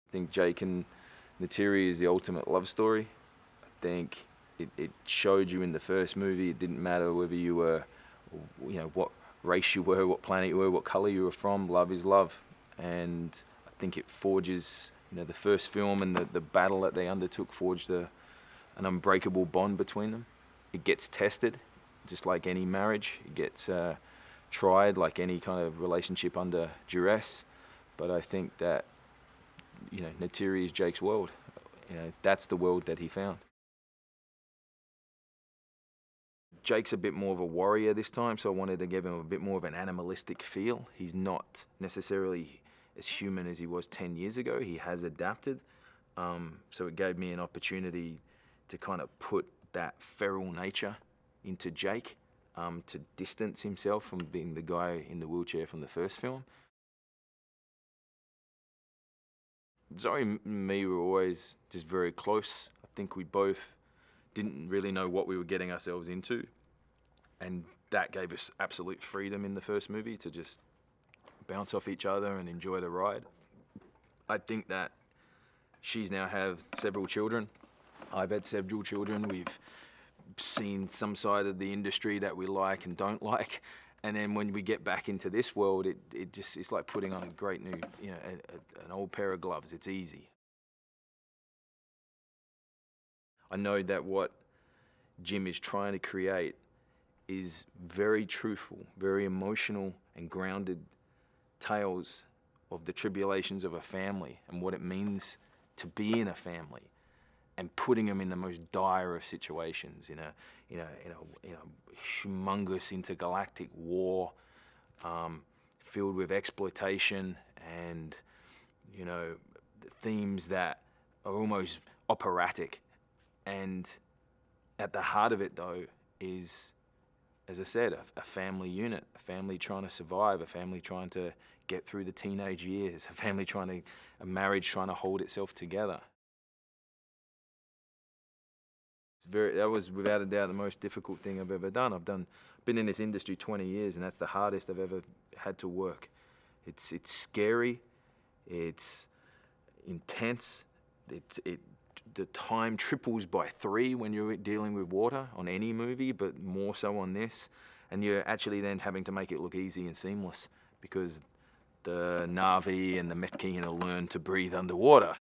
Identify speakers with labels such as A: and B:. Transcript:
A: I think Jake and Neytiri is the ultimate love story. I think it showed you in the first movie. It didn't matter whether you were, what race you were, what planet you were, what color you were from. Love is love, and I think it forges. The first film and the battle that they undertook forged an unbreakable bond between them. It gets tested, just like any marriage. It gets tried like any kind of relationship under duress. But I think that Neytiri is Jake's world. That's the world that he found. Jake's a bit more of a warrior this time, so I wanted to give him a bit more of an animalistic feel. He's not necessarily as human as he was 10 years ago. He has adapted, so it gave me an opportunity to kind of put that feral nature into Jake, to distance himself from being the guy in the wheelchair from the first film. Zoe and me were always just very close. I think we both didn't really know what we were getting ourselves into, and that gave us absolute freedom in the first movie to just bounce off each other and enjoy the ride. I think that she's now have several children. I've had several children. We've seen some side of the industry that we like and don't like. And then when we get back into this world, it's like putting on a great new, an old pair of gloves. It's easy. I know that what Jim is trying to create is very truthful, very emotional and grounded tales of the tribulations of a family and what it means to be in a family, and putting them in the most dire of situations, in a humongous intergalactic war, filled with exploitation and themes that are almost operatic. And at the heart of it, though, is, as I said, a family unit, a family trying to survive, a family trying to get through the teenage years, a marriage trying to hold itself together. That was without a doubt the most difficult thing I've ever done. I've been in this industry 20 years, and that's the hardest I've ever had to work. It's scary, it's intense, the time triples by 3 when you're dealing with water on any movie, but more so on this. And you're actually then having to make it look easy and seamless because the Na'vi and the Metkina learn to breathe underwater.